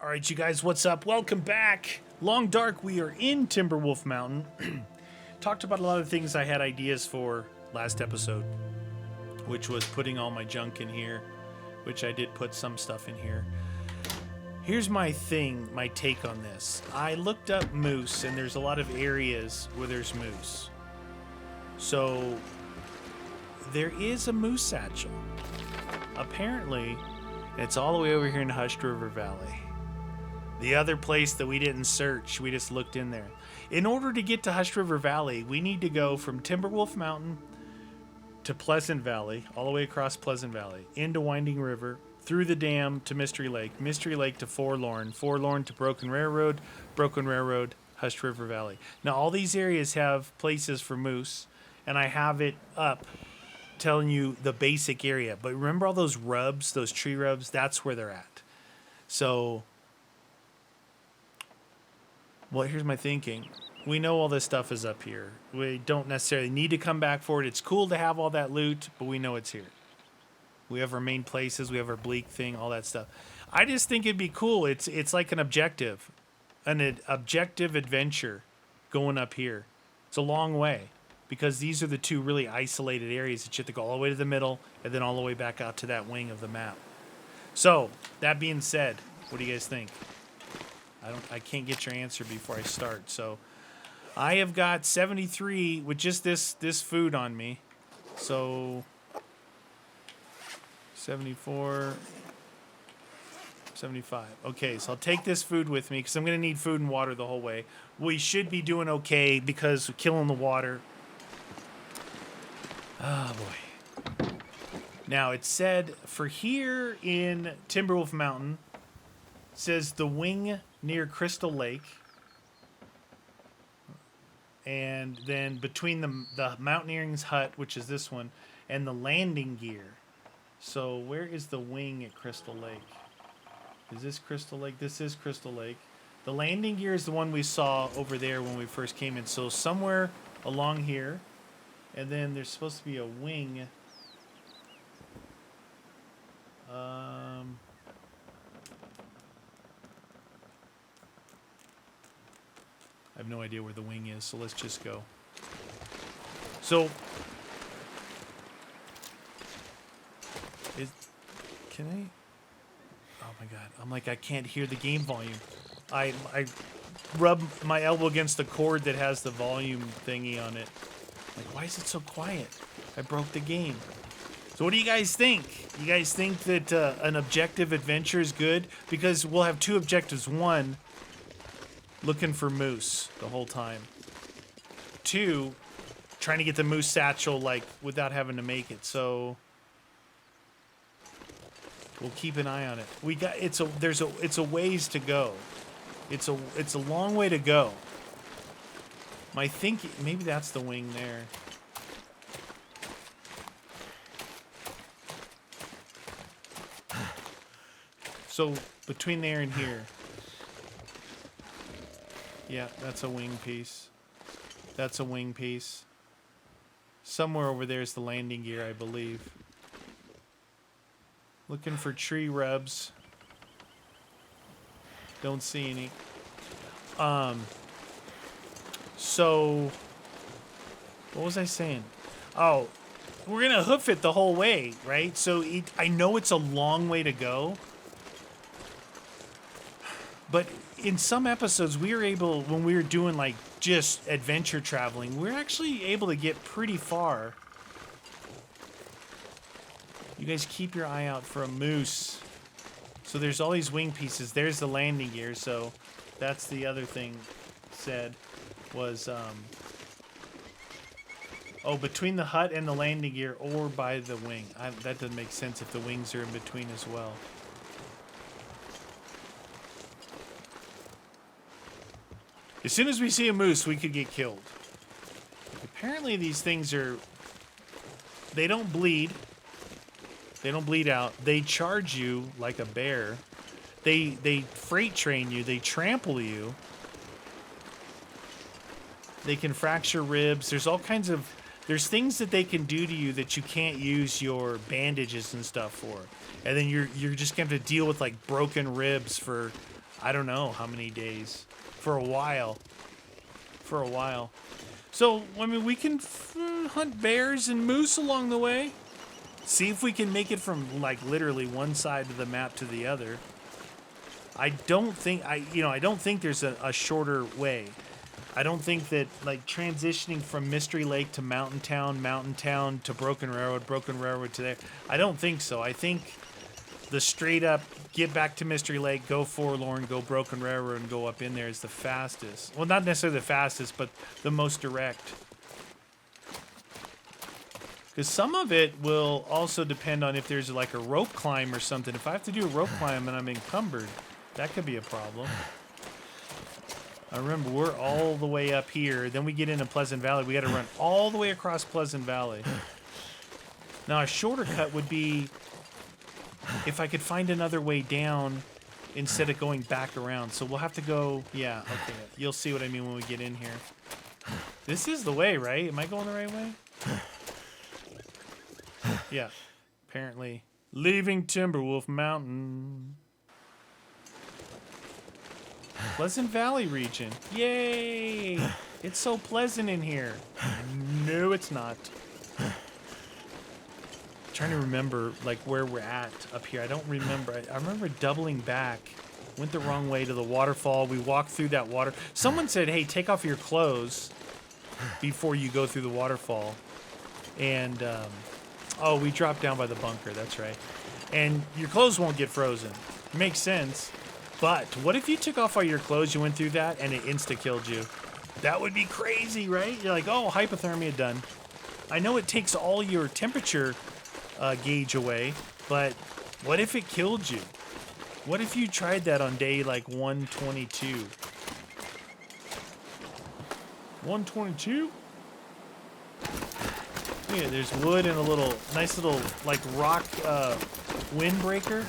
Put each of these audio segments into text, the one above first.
All right, you guys, what's up? Welcome back. Long Dark, we are in Timberwolf Mountain. Talked about a lot of things I had ideas for last episode, which was putting all my junk in here, which I did put some stuff in here. Here's my take on this. I looked up moose, and there's a lot of areas where there's moose. So, there is a moose satchel. Apparently, it's all the way over here in Hushed River Valley. The other place that we didn't search, we just looked in there. In order to get to Hushed River Valley, we need to go from Timberwolf Mountain to Pleasant Valley, all the way across Pleasant Valley, into Winding River, through the dam to Mystery Lake to Forlorn, Forlorn to Broken Railroad, Hushed River Valley. Now, all these areas have places for moose, and I have it up telling you the basic area. But remember all those rubs, those tree rubs? That's where they're at. So, well, here's my thinking. We know all this stuff is up here. We don't necessarily need to come back for it. It's cool to have all that loot, but we know it's here. We have our main places. We have our bleak thing, all that stuff. I just think it'd be cool. It's like an objective adventure going up here. It's a long way because these are the two really isolated areas that you have to go all the way to the middle and then all the way back out to that wing of the map. So, that being said, what do you guys think? I can't get your answer before I start. So, I have got 73 with just this food on me. So, 74, 75. Okay, so I'll take this food with me because I'm going to need food and water the whole way. We should be doing okay because we're killing the water. Oh, boy. Now, it said for here in Timberwolf Mountain, it says the wing near Crystal Lake. And then between the Mountaineering's hut, which is this one, and the landing gear. So where is the wing at Crystal Lake? Is this Crystal Lake? This is Crystal Lake. The landing gear is the one we saw over there when we first came in. So somewhere along here. And then there's supposed to be a wing. I have no idea where the wing is, so let's just go. So, can I? Oh my god! I'm like I can't hear the game volume. I rub my elbow against the cord that has the volume thingy on it. Like, why is it so quiet? I broke the game. So what do you guys think? You guys think that an objective adventure is good? Because we'll have two objectives. One, looking for moose the whole time. Two, trying to get the moose satchel like without having to make it. So we'll keep an eye on it. It's a ways to go. It's a long way to go. My thinking, maybe that's the wing there. So between there and here. Yeah, that's a wing piece. That's a wing piece. Somewhere over there is the landing gear, I believe. Looking for tree rubs. Don't see any. So, what was I saying? Oh, we're going to hoof it the whole way, right? So, I know it's a long way to go. But in some episodes, we were able, when we were doing like just adventure traveling, we're actually able to get pretty far. You guys keep your eye out for a moose. So there's all these wing pieces. There's the landing gear. So that's the other thing said was, between the hut and the landing gear or by the wing. That doesn't make sense if the wings are in between as well. As soon as we see a moose, we could get killed. Apparently these things they don't bleed. They don't bleed out. They charge you like a bear. They freight train you. They trample you. They can fracture ribs. There's all kinds of... There's things that they can do to you that you can't use your bandages and stuff for. And then you're just going to have to deal with like broken ribs for I don't know how many days. For a while. For a while. So, I mean, we can hunt bears and moose along the way. See if we can make it from, like, literally one side of the map to the other. I don't think there's a shorter way. I don't think that, like, transitioning from Mystery Lake to Mountain Town to Broken Railroad to there, I don't think so. I think the straight up, get back to Mystery Lake, go Forlorn, go Broken Railroad, and go up in there is the fastest. Well, not necessarily the fastest, but the most direct. Because some of it will also depend on if there's, like, a rope climb or something. If I have to do a rope climb and I'm encumbered, that could be a problem. I remember we're all the way up here. Then we get into Pleasant Valley. We got to run all the way across Pleasant Valley. Now, a shorter cut would be if I could find another way down instead of going back around. So we'll have to go... Yeah, okay. You'll see what I mean when we get in here. This is the way, right? Am I going the right way? Yeah. Apparently. Leaving Timberwolf Mountain. Pleasant Valley region. Yay! It's so pleasant in here. No, it's not. Trying to remember, like, where we're at up here. I don't remember. I remember doubling back. Went the wrong way to the waterfall. We walked through that water. Someone said, hey, take off your clothes before you go through the waterfall. And, oh, we dropped down by the bunker. That's right. And your clothes won't get frozen. Makes sense. But what if you took off all your clothes, you went through that, and it insta-killed you? That would be crazy, right? You're like, oh, hypothermia done. I know it takes all your temperature gauge away, but what if it killed you? What if you tried that on day, like, 122? 122? Yeah, there's wood and a nice little, like, rock windbreaker.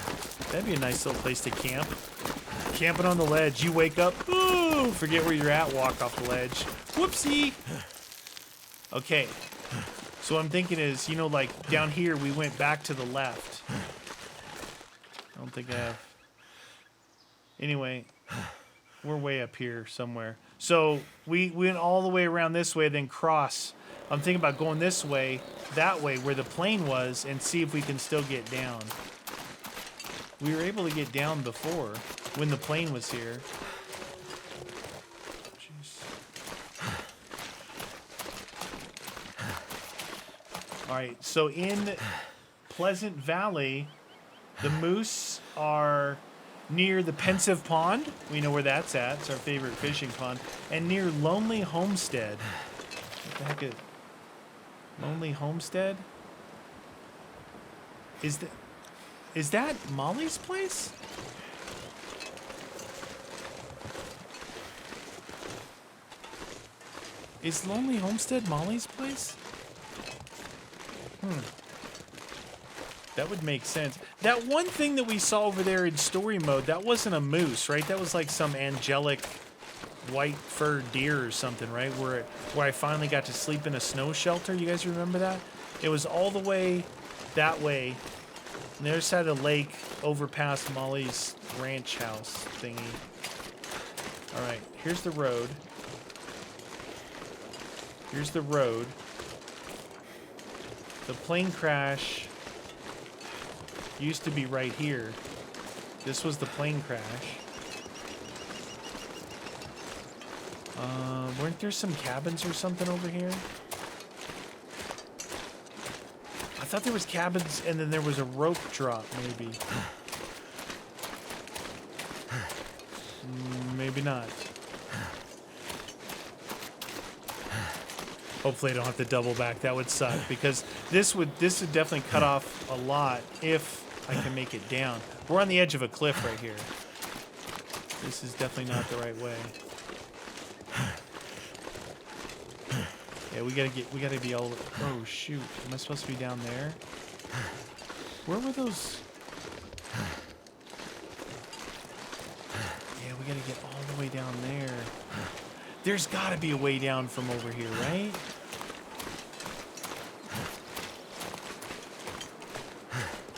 That'd be a nice little place to camp. Camping on the ledge. You wake up, ooh, forget where you're at, walk off the ledge. Whoopsie. Okay. So what I'm thinking is, you know, like down here, we went back to the left. I don't think I have. Anyway, we're way up here somewhere. So we went all the way around this way, then cross. I'm thinking about going this way, that way, where the plane was, and see if we can still get down. We were able to get down before, when the plane was here. Jeez. Alright, so in Pleasant Valley, the moose are near the Pensive Pond. We know where that's at. It's our favorite fishing pond. And near Lonely Homestead. What the heck is... Lonely Homestead? Is that Molly's place? Is Lonely Homestead Molly's place? That would make sense. That one thing that we saw over there in story mode, that wasn't a moose, right? That was like some angelic white fur deer or something, right? Where I finally got to sleep in a snow shelter. You guys remember that? It was all the way that way. On the other side of the lake, over past Molly's ranch house thingy. Alright, here's the road. Here's the road. The plane crash used to be right here. This was the plane crash. Weren't there some cabins or something over here? I thought there was cabins and then there was a rope drop, maybe. Maybe not. Hopefully I don't have to double back. That would suck because this would definitely cut off a lot if I can make it down. We're on the edge of a cliff right here. This is definitely not the right way. Yeah, we gotta be all... Oh, shoot. Am I supposed to be down there? Where were those... Yeah, we gotta get all the way down there. There's gotta be a way down from over here, right?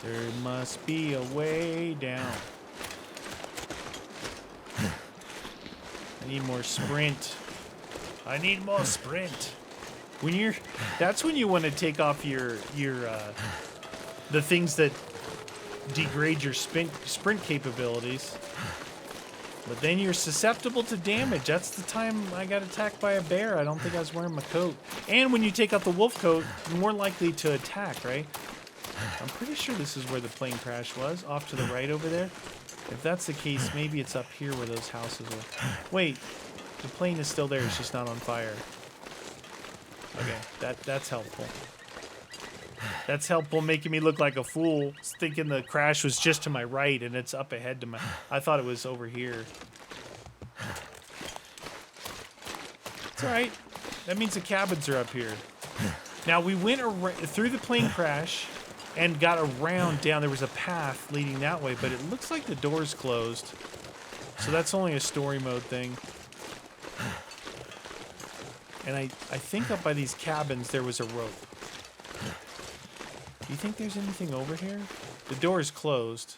There must be a way down. need more sprint. I need more sprint. When you're, that's when you want to take off your the things that degrade your sprint capabilities. But then you're susceptible to damage. That's the time I got attacked by a bear. I don't think I was wearing my coat. And when you take out the wolf coat, you're more likely to attack, right? I'm pretty sure this is where the plane crash was, off to the right over there. If that's the case, maybe it's up here where those houses are. Wait, the plane is still there. It's just not on fire. Okay, that's helpful. That's helpful, making me look like a fool, thinking the crash was just to my right and it's up ahead to my... I thought it was over here. It's alright. That means the cabins are up here. Now, we went through the plane crash and got around down. There was a path leading that way, but it looks like the door's closed. So that's only a story mode thing. And I think up by these cabins there was a rope. Do you think there's anything over here? The door is closed.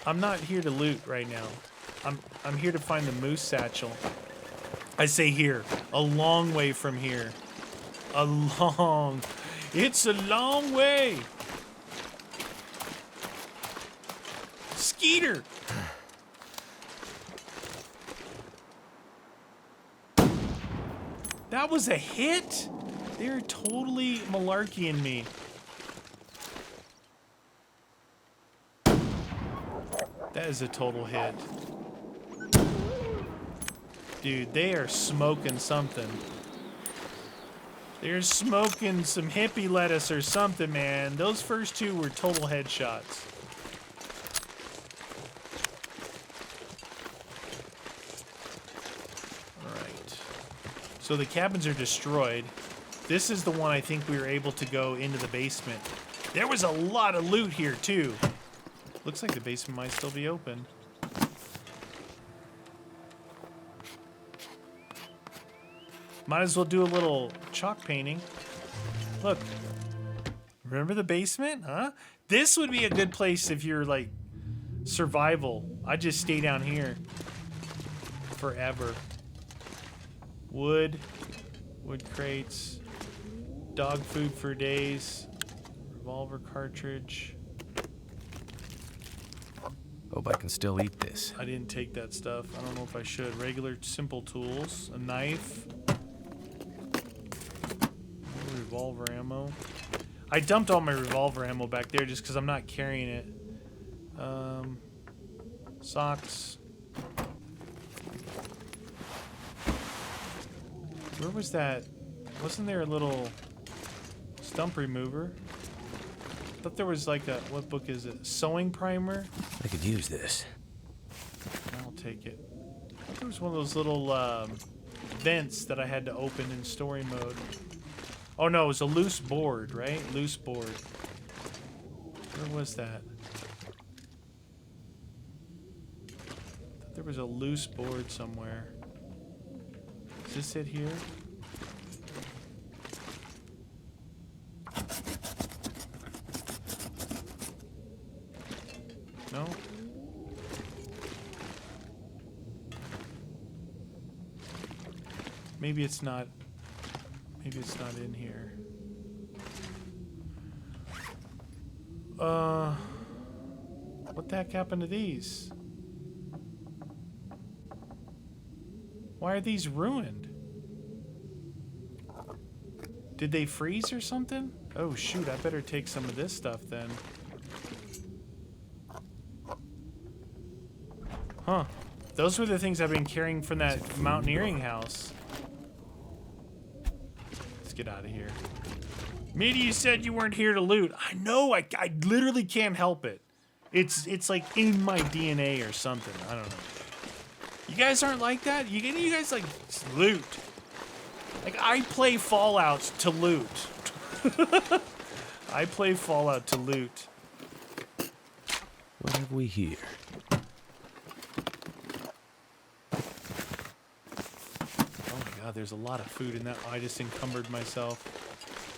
I'm not here to loot right now. I'm here to find the moose satchel. I say here, a long way from here. It's a long way. Skeeter. That was a hit? They're totally malarkeying me. That is a total hit. Dude, they are smoking something. They're smoking some hippie lettuce or something, man. Those first two were total headshots. So the cabins are destroyed. This is the one I think we were able to go into the basement. There was a lot of loot here, too. Looks like the basement might still be open. Might as well do a little chalk painting. Look. Remember the basement, huh? This would be a good place if you're, like, survival. I'd just stay down here forever. Wood crates, dog food for days, revolver cartridge. Hope I can still eat this. I didn't take that stuff. I don't know if I should. Regular simple tools, a knife, revolver ammo. I dumped all my revolver ammo back there just because I'm not carrying it. Socks. Where was that? Wasn't there a little stump remover? I thought there was like a, what book is it? Sewing primer? I could use this. I'll take it. I thought there was one of those little vents that I had to open in story mode. Oh no, it was a loose board, right? Loose board. Where was that? I thought there was a loose board somewhere. Is this it here? No? Maybe it's not. Maybe it's not in here. What the heck happened to these? Why are these ruined? Did they freeze or something? Oh shoot, I better take some of this stuff then. Huh. Those were the things I've been carrying from that mountaineering house. Let's get out of here. Meaty, you said you weren't here to loot. I know, I literally can't help it. It's like in my DNA or something. I don't know. You guys aren't like that? You guys like loot. Like, I play Fallout to loot. I play Fallout to loot. What have we here? Oh my god, there's a lot of food in that. I just encumbered myself.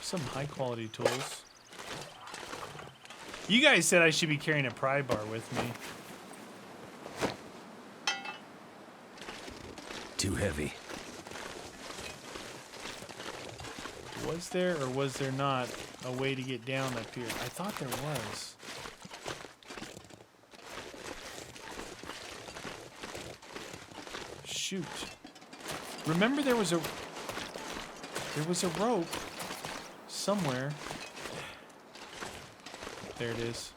Some high quality tools. You guys said I should be carrying a pry bar with me. too heavy. Was there or was there not a way to get down up here? I thought there was. Shoot. Remember there was a rope somewhere. There it is.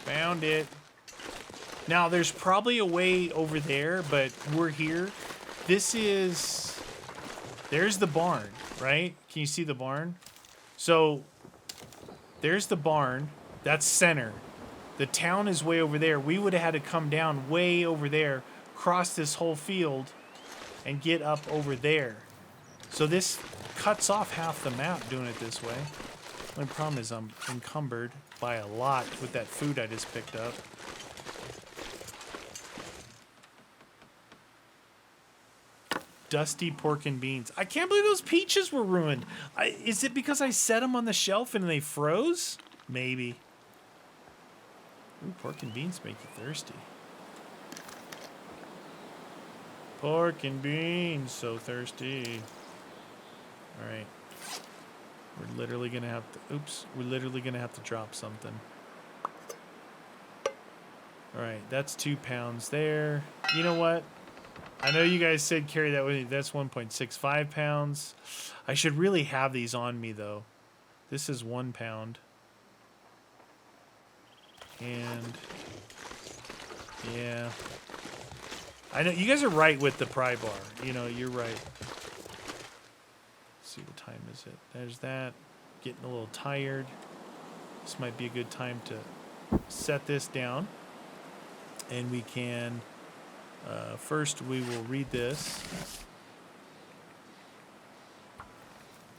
Found it. Now there's probably a way over there, but we're here. There's the barn, right? Can you see the barn? So there's the barn. That's center. The town is way over there. We would have had to come down way over there, cross this whole field, and get up over there. So this cuts off half the map doing it this way. The only problem is I'm encumbered by a lot with that food I just picked up. Dusty pork and beans. I can't believe those peaches were ruined. Is it because I set them on the shelf and they froze? Maybe. Ooh, pork and beans make you thirsty. Pork and beans, so thirsty. All right. We're literally gonna have to, oops, we're literally gonna have to drop something. All right, that's 2 pounds there. You know what? I know you guys said carry that with you. That's 1.65 pounds. I should really have these on me though. This is 1 pound. And yeah. I know you guys are right with the pry bar. You know, you're right. Let's see, what time is it? There's that. Getting a little tired. This might be a good time to set this down. And we can, first we will read this.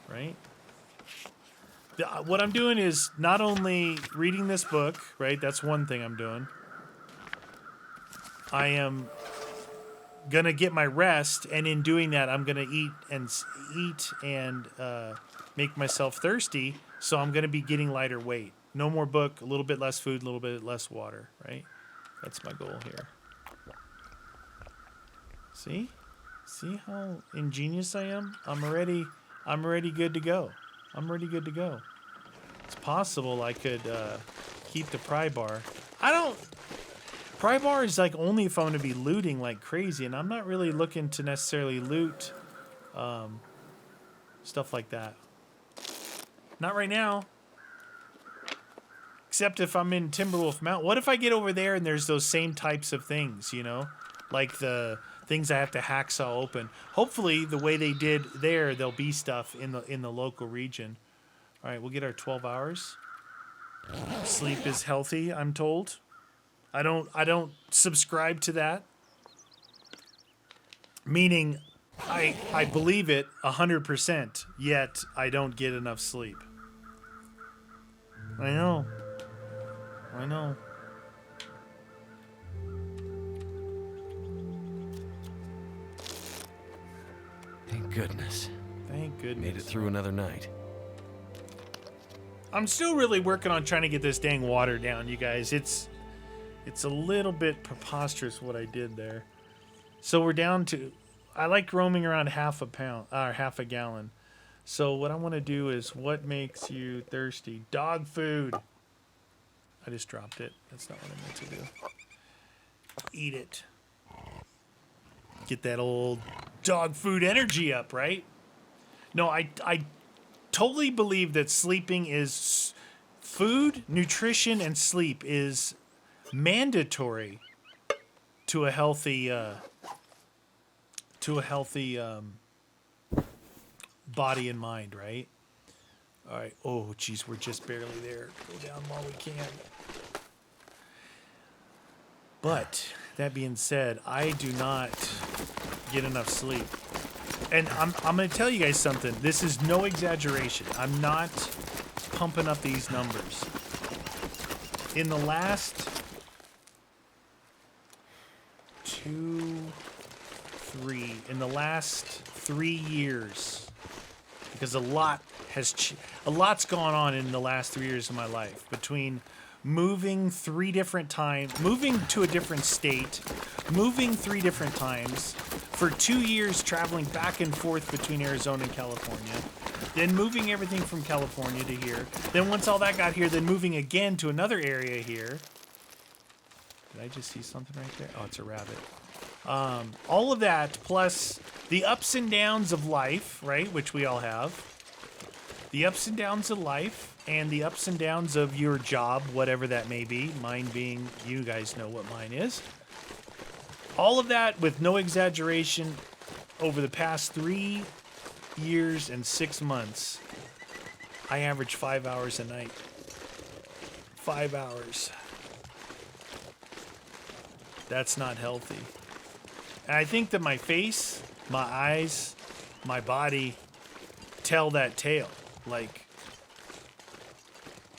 Right? What I'm doing is not only reading this book, right? That's one thing I'm doing. I am gonna get my rest, and in doing that, I'm gonna eat and make myself thirsty. So I'm gonna be getting lighter weight. No more book, a little bit less food, a little bit less water. Right? That's my goal here. See how ingenious I am? I'm already good to go. I'm ready good to go. It's possible I could keep the pry bar. Pry bar is like only if I'm going to be looting like crazy, and I'm not really looking to necessarily loot stuff like that. Not right now. Except if I'm in Timberwolf Mountain. What if I get over there and there's those same types of things, you know? Like the things I have to hacksaw open. Hopefully, the way they did there, there'll be stuff in the local region. All right, we'll get our 12 hours. Sleep is healthy, I'm told. I don't subscribe to that. Meaning, I believe it 100%, yet I don't get enough sleep. I know. Thank goodness. Thank goodness. Made it through another night. I'm still really working on trying to get this dang water down, you guys. It's a little bit preposterous what I did there. So we're down to, I like roaming around half a gallon. So what I want to do is, what makes you thirsty? Dog food. I just dropped it. That's not what I meant to do. Eat it. Get that old dog food energy up, right? No, I totally believe that sleeping is food, nutrition, and sleep is mandatory to a healthy body and mind, right? All right. Oh, geez, we're just barely there. Go down while we can. But that being said, I do not get enough sleep. And I'm going to tell you guys something. This is no exaggeration. I'm not pumping up these numbers. In the last 3 years, because a lot's gone on in the last 3 years of my life, between moving 3 different times, moving to a different state, moving 3 different times, for 2 years traveling back and forth between Arizona and California, then moving everything from California to here. Then once all that got here, then moving again to another area here. Did I just see something right there? Oh, it's a rabbit. All of that, plus the ups and downs of life, right, which we all have. The ups and downs of life and the ups and downs of your job, whatever that may be. Mine being, you guys know what mine is. All of that, with no exaggeration, over the past 3 years and 6 months, I average 5 hours a night. 5 hours. That's not healthy. And I think that my face, my eyes, my body tell that tale. Like,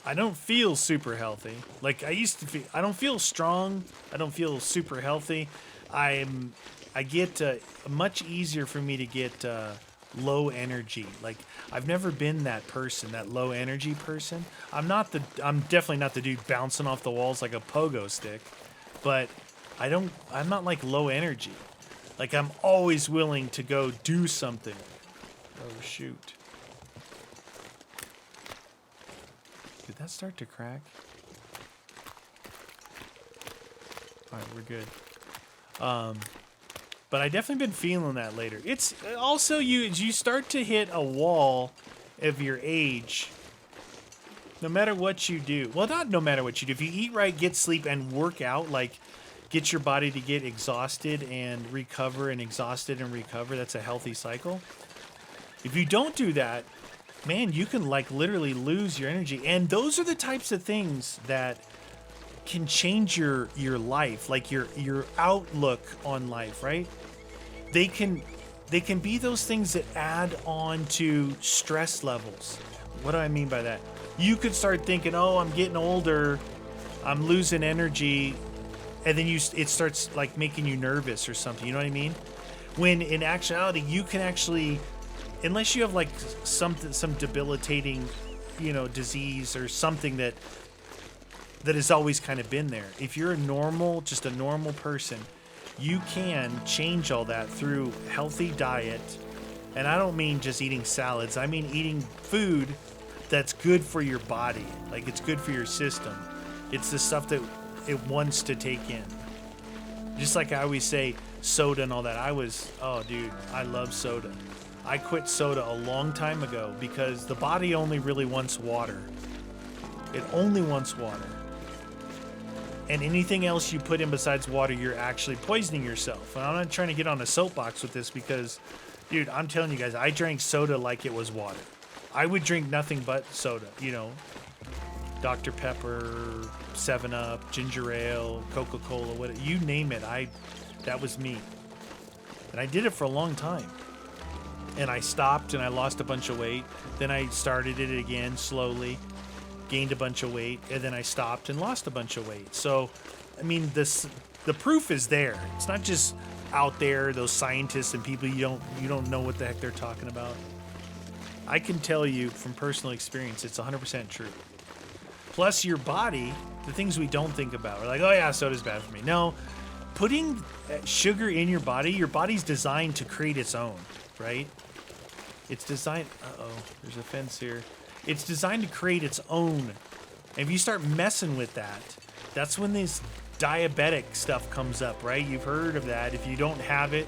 I don't feel super healthy. Like I used to feel. I don't feel strong. I don't feel super healthy. I get much easier for me to get low energy. Like I've never been that person, that low energy person. I'm definitely not the dude bouncing off the walls like a pogo stick. But I'm not like low energy. Like I'm always willing to go do something. Oh shoot. Did that start to crack? Alright, we're good. But I definitely been feeling that later. It's also you start to hit a wall of your age. No matter what you do. Well, not no matter what you do. If you eat right, get sleep, and work out, like get your body to get exhausted and recover and exhausted and recover, that's a healthy cycle. If you don't do that, man, you can like literally lose your energy. And those are the types of things that can change your life, like your outlook on life, right? They can be those things that add on to stress levels. What do I mean by that? You could start thinking, oh, I'm getting older, I'm losing energy, and then it starts like making you nervous or something, you know what I mean? When in actuality, you can actually, unless you have like some debilitating, disease or something that has always kind of been there. If you're just a normal person, you can change all that through healthy diet. And I don't mean just eating salads. I mean eating food that's good for your body. Like it's good for your system. It's the stuff that it wants to take in. Just like I always say, soda and all that. Oh dude, I love soda. I quit soda a long time ago because the body only really wants water. It only wants water. And anything else you put in besides water, you're actually poisoning yourself. And I'm not trying to get on a soapbox with this because, dude, I'm telling you guys, I drank soda like it was water. I would drink nothing but soda, Dr. Pepper, 7-Up, ginger ale, Coca-Cola, whatever, you name it. That was me. And I did it for a long time. And I stopped and I lost a bunch of weight. Then I started it again slowly, gained a bunch of weight, and then I stopped and lost a bunch of weight. So, I mean, the proof is there. It's not just out there, those scientists and people you don't know what the heck they're talking about. I can tell you from personal experience, it's 100% true. Plus, your body, the things we don't think about, we're like, oh yeah, soda's bad for me. No, putting sugar in your body's designed to create its own, right? It's designed, there's a fence here. It's designed to create its own. And if you start messing with that, that's when this diabetic stuff comes up, right? You've heard of that. If you don't have it,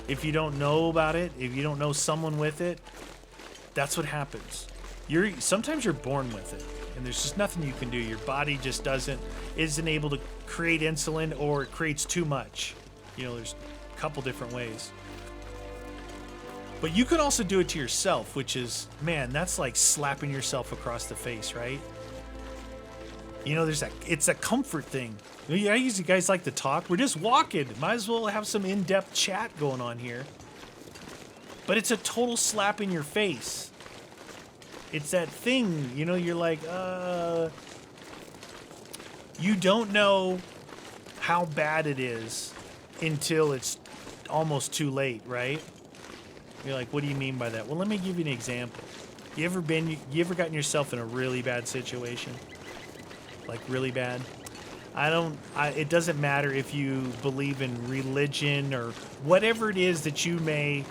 if you don't know about it, if you don't know someone with it, that's what happens. Sometimes you're born with it, and there's just nothing you can do. Your body just isn't able to create insulin, or it creates too much. There's a couple different ways. But you can also do it to yourself, which is, man, that's like slapping yourself across the face, right? It's a comfort thing. I usually guys like to talk. We're just walking. Might as well have some in-depth chat going on here. But it's a total slap in your face. It's that thing, you're like, you don't know how bad it is until it's almost too late, right? You're like, what do you mean by that? Well, let me give you an example. You ever gotten yourself in a really bad situation? like really bad. It doesn't matter if you believe in religion or whatever it is that you may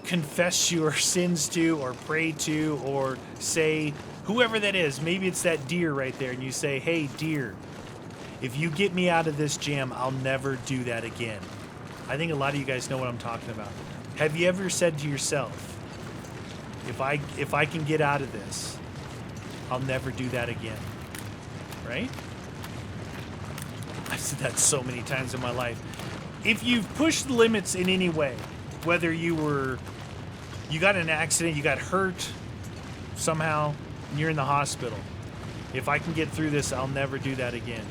confess your sins to or pray to or say, whoever that is, maybe it's that deer right there, and you say, hey, deer, if you get me out of this jam, I'll never do that again. I think a lot of you guys know what I'm talking about. Have you ever said to yourself, if I can get out of this, I'll never do that again, right? I've said that so many times in my life. If you've pushed the limits in any way, whether you got in an accident, you got hurt somehow, and you're in the hospital. If I can get through this, I'll never do that again.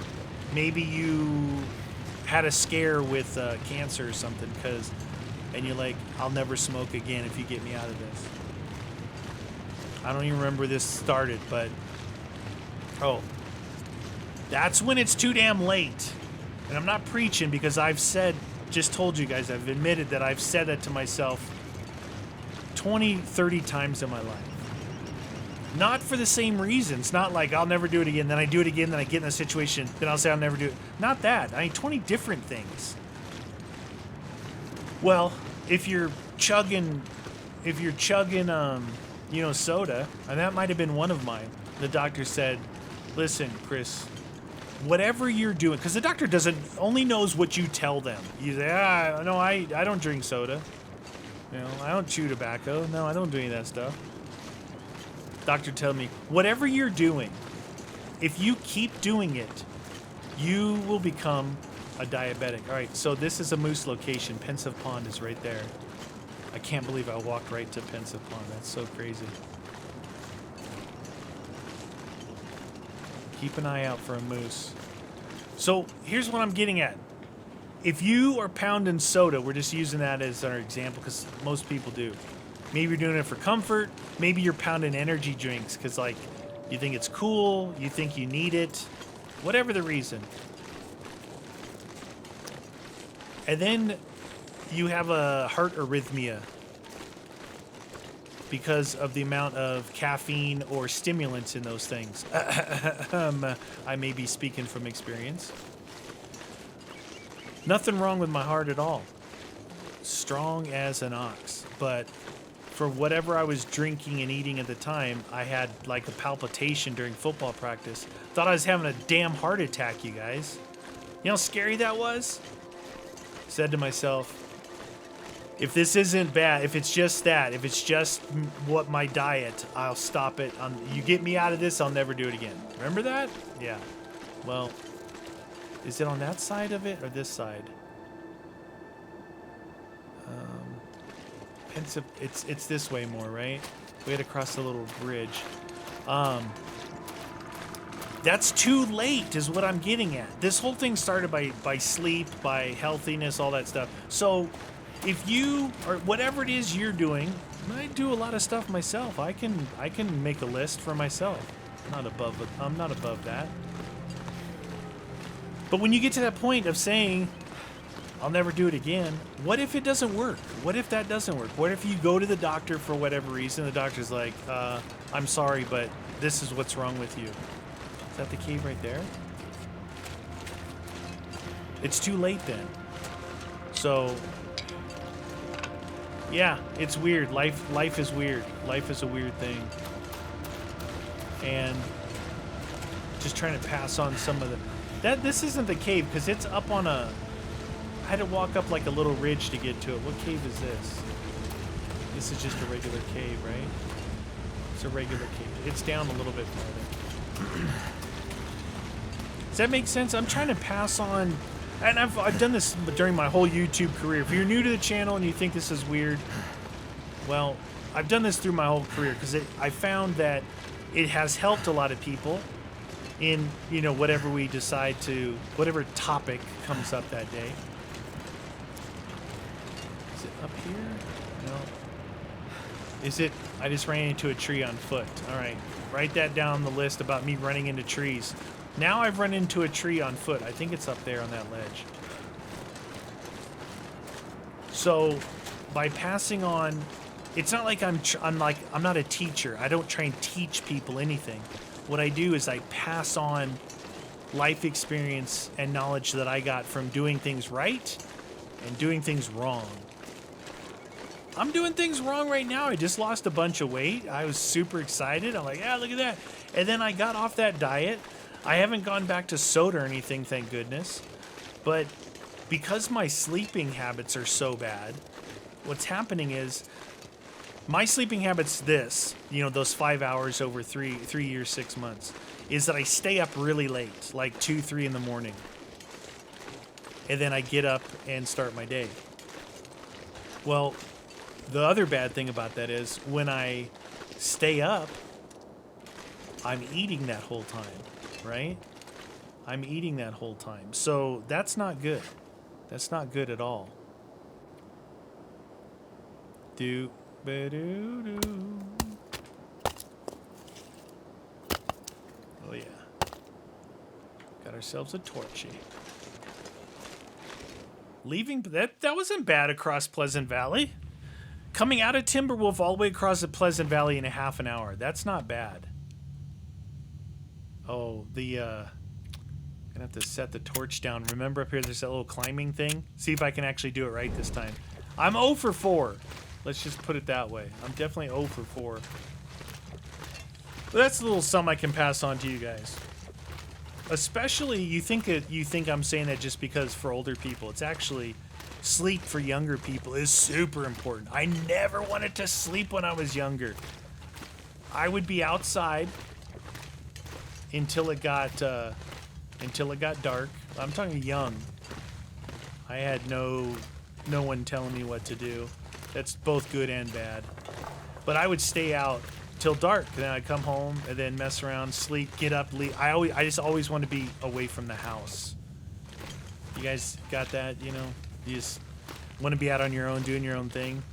Maybe you had a scare with cancer or something, and you're like, I'll never smoke again if you get me out of this. I don't even remember where this started, but that's when it's too damn late. And I'm not preaching, because I've told you guys, I've admitted that I've said that to myself 20, 30 times in my life. Not for the same reasons. Not like I'll never do it again, then I do it again, then I get in a situation, then I'll say I'll never do it. Not that. 20 different things. Well, if you're chugging, soda, and that might have been one of mine. The doctor said, listen, Chris, whatever you're doing, because the doctor only knows what you tell them. You say, no, I don't drink soda. I don't chew tobacco. No, I don't do any of that stuff. Doctor tell me, whatever you're doing, if you keep doing it, you will become a diabetic. All right, so this is a moose location. Pensive Pond is right there. I can't believe I walked right to Pensive Pond. That's so crazy. Keep an eye out for a moose. So here's what I'm getting at. If you are pounding soda, we're just using that as our example because most people do. Maybe you're doing it for comfort. Maybe you're pounding energy drinks because, like, you think it's cool, you think you need it, whatever the reason. And then you have a heart arrhythmia because of the amount of caffeine or stimulants in those things. I may be speaking from experience. Nothing wrong with my heart at all. Strong as an ox. But for whatever I was drinking and eating at the time, I had like a palpitation during football practice. Thought I was having a damn heart attack, you guys. You know how scary that was? Said to myself, if this isn't bad, if it's just that, if it's just what my diet, I'll stop it. You get me out of this, I'll never do it again. Remember that? Yeah. Well, is it on that side of it or this side? It's this way more, right? We had to cross the little bridge. That's too late is what I'm getting at. This whole thing started by sleep, by healthiness, all that stuff. So if you, or whatever it is you're doing, I do a lot of stuff myself. I can make a list for myself. I'm not above that. But when you get to that point of saying, I'll never do it again, what if it doesn't work? What if that doesn't work? What if you go to the doctor for whatever reason, the doctor's like, I'm sorry, but this is what's wrong with you. Is that the cave right there? It's too late then. So, yeah, it's weird. Life is weird. Life is a weird thing. And just trying to pass on some of the... This isn't the cave, because it's up on a... I had to walk up like a little ridge to get to it. What cave is this? This is just a regular cave, right? It's a regular cave. It's down a little bit farther. Does that make sense? I'm trying to pass on... And I've done this during my whole YouTube career. If you're new to the channel and you think this is weird, well, I've done this through my whole career because I found that it has helped a lot of people in, whatever we decide to, whatever topic comes up that day. Is it up here? No. Is it? I just ran into a tree on foot. All right. Write that down on the list about me running into trees. Now I've run into a tree on foot. I think it's up there on that ledge. So by passing on, it's not like I'm not a teacher. I don't try and teach people anything. What I do is I pass on life experience and knowledge that I got from doing things right and doing things wrong. I'm doing things wrong right now. I just lost a bunch of weight. I was super excited. I'm like, yeah, look at that. And then I got off that diet. I haven't gone back to soda or anything, thank goodness. But because my sleeping habits are so bad, what's happening is my sleeping habits, those 5 hours over 3 years, 6 months, is that I stay up really late, like 2, 3 in the morning. And then I get up and start my day. Well, the other bad thing about that is when I stay up, I'm eating that whole time, right? I'm eating that whole time. So that's not good. That's not good at all. Do-ba-do-do. Oh yeah. Got ourselves a torchy. Leaving that wasn't bad across Pleasant Valley. Coming out of Timberwolf all the way across the Pleasant Valley in a half an hour. That's not bad. Oh, gonna have to set the torch down. Remember up here there's that little climbing thing? See if I can actually do it right this time. I'm 0 for 4. Let's just put it that way. I'm definitely 0 for 4. But that's a little something I can pass on to you guys. Especially, you think I'm saying that just because for older people. It's actually sleep for younger people is super important. I never wanted to sleep when I was younger. I would be outside until it got dark. I'm talking young. I had no one telling me what to do. That's both good and bad. But I would stay out till dark. Then I'd come home and then mess around, sleep, get up, leave. I just always want to be away from the house. You guys got that? You just want to be out on your own, doing your own thing.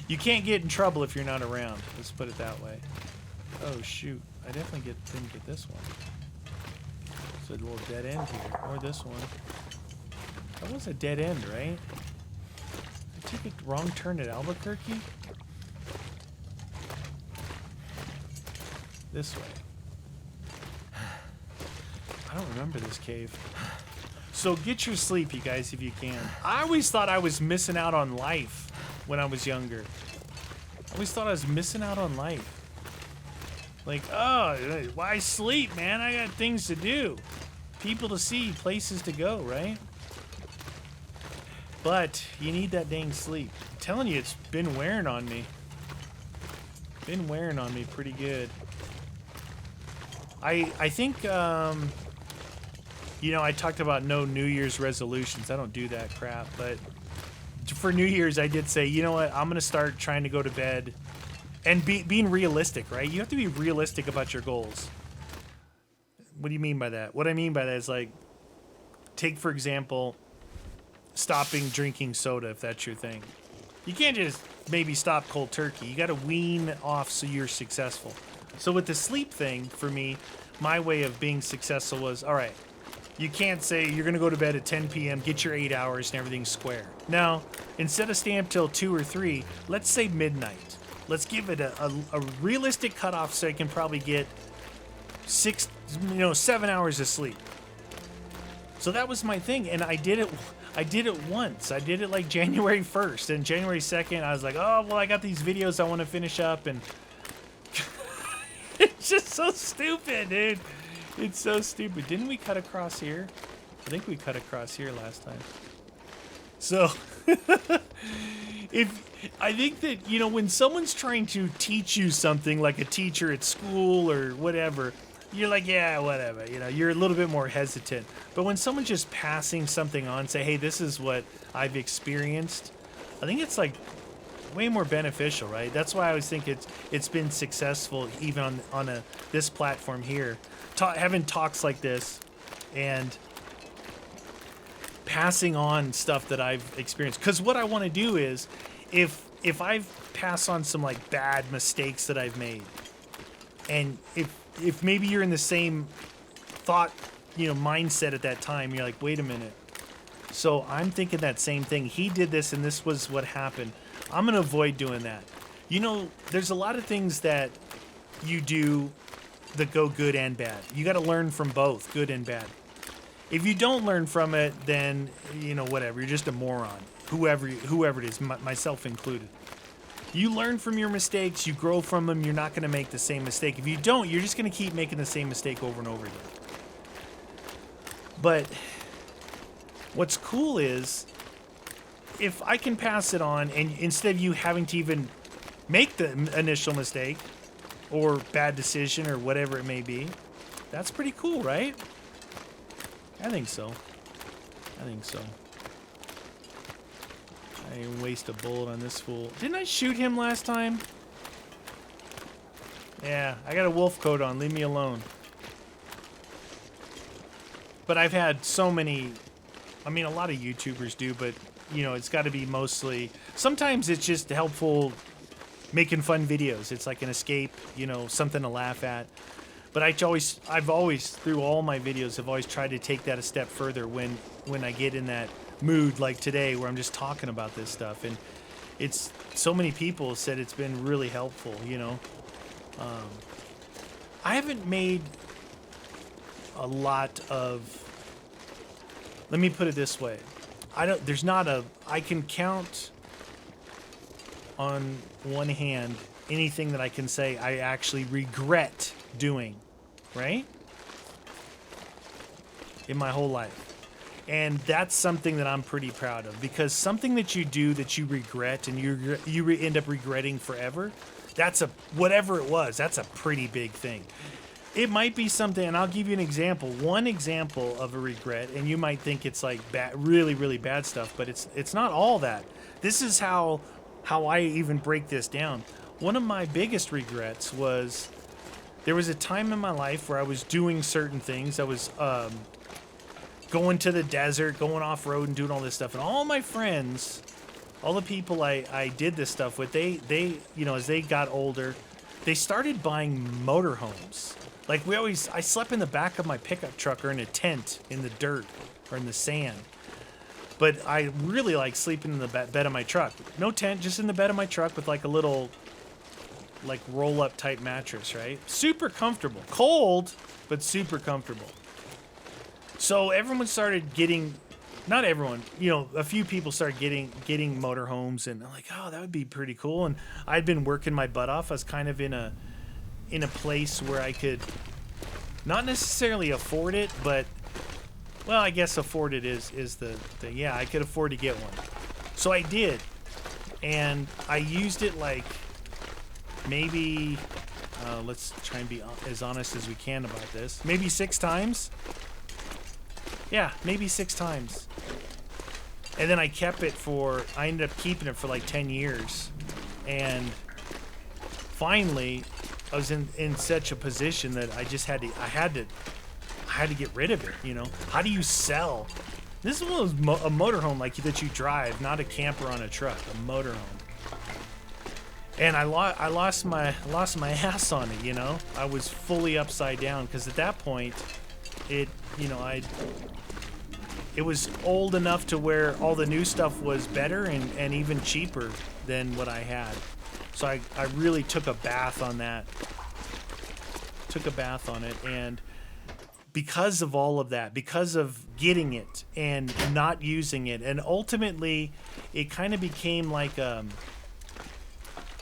You can't get in trouble if you're not around. Let's put it that way. Oh shoot! I definitely didn't get this one. It's a little dead end here, or this one. That was a dead end, right? I took a wrong turn at Albuquerque. This way. I don't remember this cave. So get your sleep, you guys, if you can. I always thought I was missing out on life when I was younger. I always thought I was missing out on life. Like, oh, why sleep, man? I got things to do. People to see, places to go, right? But you need that dang sleep. I'm telling you, it's been wearing on me. Been wearing on me pretty good. I think, I talked about no New Year's resolutions. I don't do that crap. But for New Year's, I did say, you know what? I'm going to start trying to go to bed and being realistic, right? You have to be realistic about your goals. What do you mean by that? What I mean by that is, like, take, for example, stopping drinking soda, if that's your thing. You can't just maybe stop cold turkey. You got to wean off so you're successful. So with the sleep thing, for me, my way of being successful was, all right, you can't say you're going to go to bed at 10 p.m., get your 8 hours, and everything's square. No, instead of staying up till 2 or 3, let's say midnight. Let's give it a realistic cutoff so I can probably get 7 hours of sleep. So that was my thing, and I did it once. I did it like January 1st, and January 2nd, I was like, oh, well, I got these videos I want to finish up, and it's just so stupid, dude. It's so stupid. Didn't we cut across here? I think we cut across here last time. So, I think that, when someone's trying to teach you something, like a teacher at school or whatever, you're like, yeah, whatever. You're a little bit more hesitant. But when someone's just passing something on, say, hey, this is what I've experienced, I think it's like way more beneficial, right? That's why I always think it's been successful even on this platform here, having talks like this and passing on stuff that I've experienced. Because what I want to do is, if I pass on some like bad mistakes that I've made, and if maybe you're in the same thought, mindset at that time, you're like, wait a minute. So I'm thinking that same thing. He did this, and this was what happened. I'm going to avoid doing that. There's a lot of things that you do that go good and bad. You got to learn from both, good and bad. If you don't learn from it, then, you know, whatever, you're just a moron. Whoever it is, myself included. You learn from your mistakes, you grow from them, you're not going to make the same mistake. If you don't, you're just going to keep making the same mistake over and over again. But what's cool is, if I can pass it on, and instead of you having to even make the initial mistake, or bad decision, or whatever it may be, that's pretty cool, right? I think so. I think so. I didn't waste a bullet on this fool. Didn't I shoot him last time? Yeah, I got a wolf coat on. Leave me alone. But I've had so many... I mean, a lot of YouTubers do, but, you know, it's got to be mostly... Sometimes it's just helpful making fun videos. It's like an escape, you know, something to laugh at. But I've always, through all my videos, have always tried to take that a step further when I get in that mood like today where I'm just talking about this stuff. And it's, so many people said it's been really helpful, you know. I haven't made a lot of, let me put it this way. I can count on one hand anything that I can say I actually regret doing, right? In my whole life. And that's something that I'm pretty proud of, because something that you do that you regret and you end up regretting forever, whatever it was, that's a pretty big thing. It might be something, and I'll give you an example. One example of a regret, and you might think it's like really, really bad stuff, but it's not all that. This is how I even break this down. One of my biggest regrets was, there was a time in my life where I was doing certain things. I was going to the desert, going off-road and doing all this stuff. And all my friends, all the people I did this stuff with, they you know, as they got older, they started buying motorhomes. Like I slept in the back of my pickup truck or in a tent in the dirt or in the sand. But I really like sleeping in the bed of my truck. No tent, just in the bed of my truck with like a little, like roll-up type mattress, right? Super comfortable. Cold, but super comfortable. So everyone started getting, not everyone, you know, a few people started getting motorhomes, and I'm like, oh, that would be pretty cool. And I'd been working my butt off. I was kind of in a place where I could not necessarily afford it, but, well, I guess afford it is the yeah, I could afford to get one. So I did. And I used it like maybe, let's try and be as honest as we can about this. Maybe 6 times. Yeah, maybe 6 times. And then I ended up keeping it for like 10 years. And finally, I was in such a position that I had to get rid of it, you know? How do you sell? This is one of those a motorhome like that you drive, not a camper on a truck, a motorhome. And I lost my ass on it, you know? I was fully upside down, because at that point, it was old enough to where all the new stuff was better and even cheaper than what I had. So I really took a bath on that. Took a bath on it, and because of all of that, because of getting it and not using it, and ultimately it kind of became like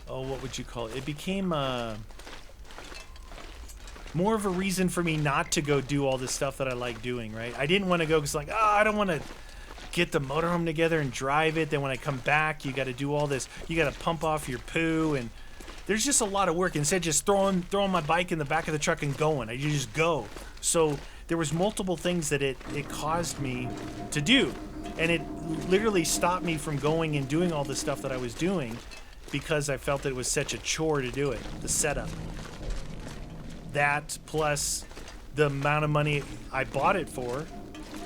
what would you call it? It became more of a reason for me not to go do all this stuff that I like doing, right? I didn't want to go because, like, I don't want to get the motorhome together and drive it. Then when I come back, you got to do all this. You got to pump off your poo, and there's just a lot of work. Instead of just throwing my bike in the back of the truck and going, you just go. So there was multiple things that it caused me to do, and it literally stopped me from going and doing all the stuff that I was doing because I felt that it was such a chore to do it, the setup. That plus the amount of money I bought it for,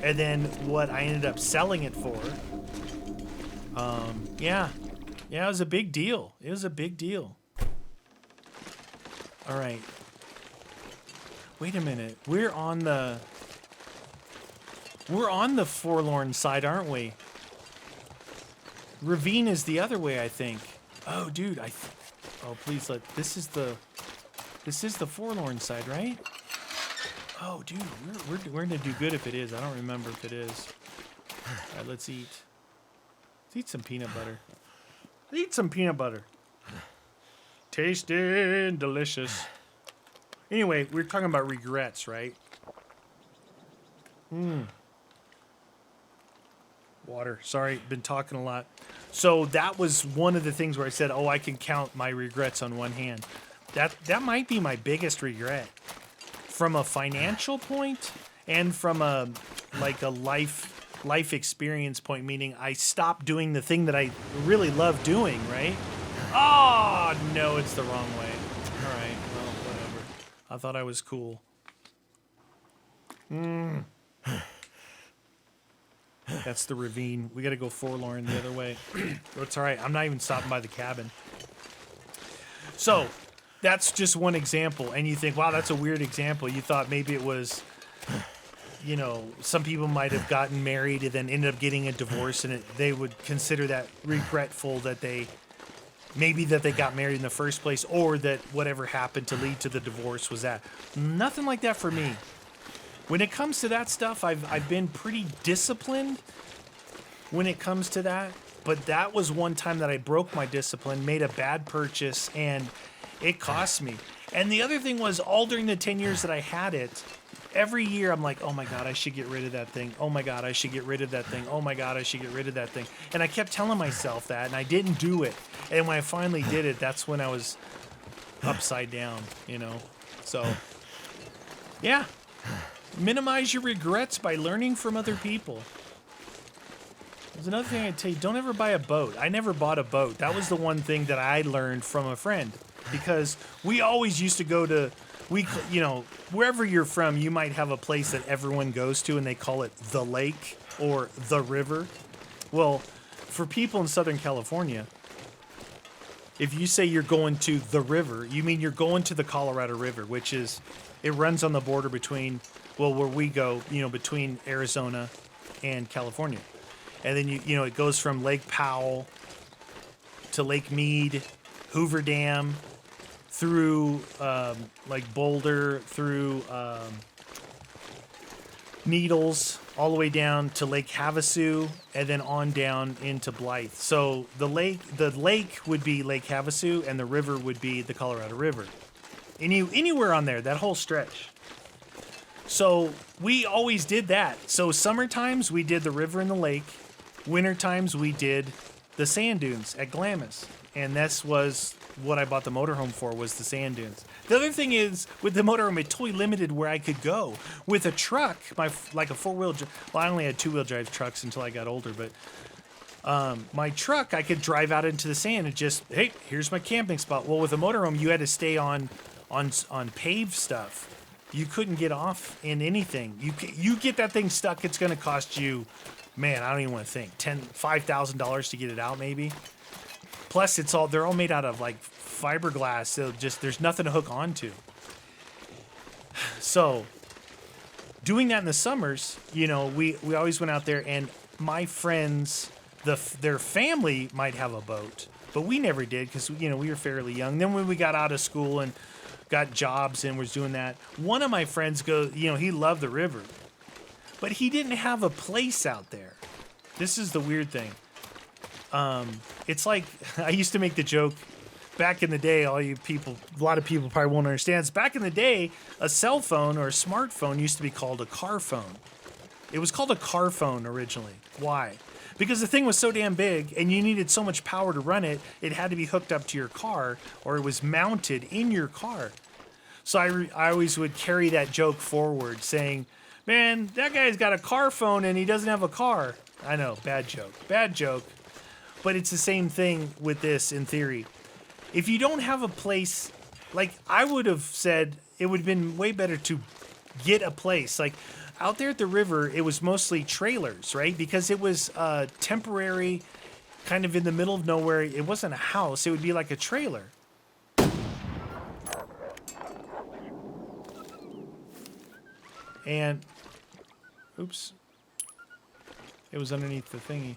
and then what I ended up selling it for. Yeah, it was a big deal. It was a big deal. All right. Wait a minute. We're on the forlorn side, aren't we? Ravine is the other way, I think. Oh, dude. Oh, please let. This is the. This is the Forlorn side, right? Oh, dude, we're gonna do good if it is. I don't remember if it is. All right, let's eat. Let's eat some peanut butter. Let's eat some peanut butter. Tasty, delicious. Anyway, we're talking about regrets, right? Water. Sorry, been talking a lot. So that was one of the things where I said, oh, I can count my regrets on one hand. That might be my biggest regret. From a financial point and from a life experience point, meaning I stopped doing the thing that I really love doing, right? Oh, no, it's the wrong way. All right, well, whatever. I thought I was cool. That's the ravine. We got to go Forlorn the other way. It's all right. I'm not even stopping by the cabin. So that's just one example. And you think, wow, that's a weird example. You thought maybe it was, you know, some people might have gotten married and then ended up getting a divorce, and they would consider that regretful that they got married in the first place, or that whatever happened to lead to the divorce was that. Nothing like that for me. When it comes to that stuff, I've been pretty disciplined when it comes to that. But that was one time that I broke my discipline, made a bad purchase, and it cost me. And the other thing was, all during the 10 years that I had it, every year I'm like, oh my God, I should get rid of that thing. Oh my God, I should get rid of that thing. Oh my God, I should get rid of that thing. And I kept telling myself that, and I didn't do it. And when I finally did it, that's when I was upside down, you know? So, yeah. Minimize your regrets by learning from other people. There's another thing I'd tell you, don't ever buy a boat. I never bought a boat. That was the one thing that I learned from a friend, because we always used to go to, you know, wherever you're from, you might have a place that everyone goes to and they call it the lake or the river. Well, for people in Southern California, if you say you're going to the river, you mean you're going to the Colorado River, which is, it runs on the border between, well, where we go, you know, between Arizona and California. And then, you know, it goes from Lake Powell to Lake Mead, Hoover Dam, through, like Boulder, through Needles, all the way down to Lake Havasu, and then on down into Blythe. So the lake would be Lake Havasu, and the river would be the Colorado River. Anywhere on there, that whole stretch. So we always did that. So summer times we did the river and the lake. Winter times we did the sand dunes at Glamis. And this was what I bought the motorhome for, was the sand dunes. The other thing is, with the motorhome, it totally limited where I could go. With a truck, like a four-wheel, well, I only had two-wheel drive trucks until I got older, but my truck, I could drive out into the sand and just, hey, here's my camping spot. Well, with a motorhome, you had to stay on paved stuff. You couldn't get off in anything. You get that thing stuck, it's going to cost you, man, I don't even want to think, $5,000 to get it out, maybe. Plus, they're all made out of like fiberglass, so there's nothing to hook onto. So, doing that in the summers, you know, we always went out there, and my friends, their family might have a boat, but we never did, because, you know, we were fairly young. Then when we got out of school and got jobs and was doing that, one of my friends goes, you know, he loved the river, but he didn't have a place out there. This is the weird thing. It's like, I used to make the joke back in the day, a lot of people probably won't understand. Back in the day, a cell phone or a smartphone used to be called a car phone. It was called a car phone originally. Why? Because the thing was so damn big and you needed so much power to run it, it had to be hooked up to your car, or it was mounted in your car. So I always would carry that joke forward, saying, man, that guy's got a car phone and he doesn't have a car. I know, bad joke. But it's the same thing with this in theory. If you don't have a place, like I would have said, it would have been way better to get a place. Like out there at the river, it was mostly trailers, right? Because it was temporary, kind of in the middle of nowhere. It wasn't a house. It would be like a trailer. And, oops. It was underneath the thingy.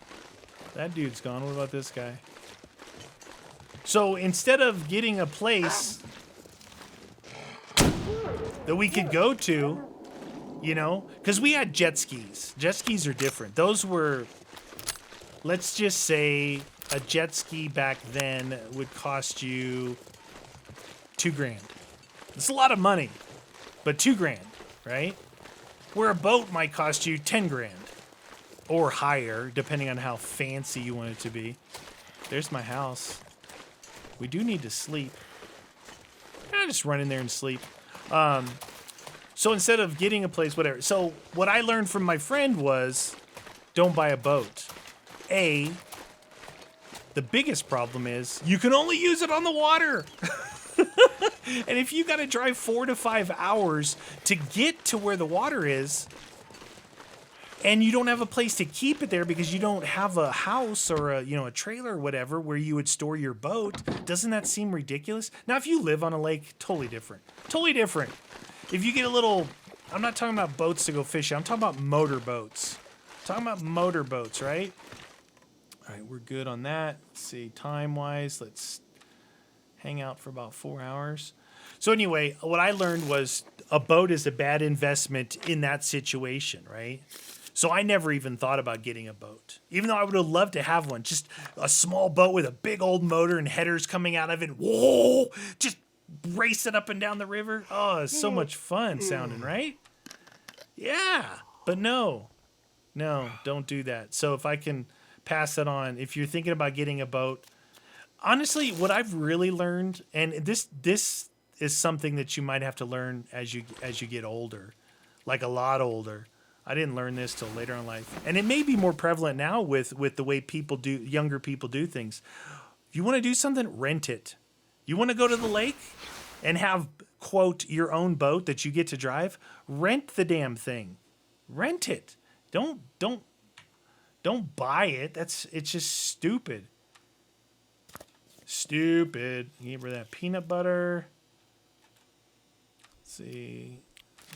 That dude's gone. What about this guy? So instead of getting a place, that we could go to, you know, because we had jet skis. Jet skis are different. Those were, let's just say, a jet ski back then would cost you $2,000. It's a lot of money, but $2,000, right? Where a boat might cost you $10,000 or higher, depending on how fancy you want it to be. There's my house. We do need to sleep. I just run in there and sleep. So instead of getting a place, whatever. So what I learned from my friend was, don't buy a boat. The biggest problem is you can only use it on the water. And if you got to drive 4 to 5 hours to get to where the water is, and you don't have a place to keep it there because you don't have a house or a trailer or whatever where you would store your boat, doesn't that seem ridiculous? Now, if you live on a lake, totally different. Totally different. If you get a little, I'm not talking about boats to go fishing. I'm talking about motor boats. I'm talking about motor boats, right? All right, we're good on that. Let's see, time-wise, let's hang out for about 4 hours. So anyway, what I learned was a boat is a bad investment in that situation, right? So I never even thought about getting a boat, even though I would have loved to have one. Just a small boat with a big old motor and headers coming out of it. Whoa! Just racing up and down the river. Oh, it's so much fun sounding, right? Yeah, but no, don't do that. So if I can pass that on, if you're thinking about getting a boat, honestly, what I've really learned, and this is something that you might have to learn as you get older, like a lot older. I didn't learn this till later in life, and it may be more prevalent now with the way younger people do things. If you want to do something, rent it. You want to go to the lake and have, quote, your own boat that you get to drive? Rent the damn thing. Rent it. Don't buy it. It's just stupid. Stupid. Give her that peanut butter. Let's see.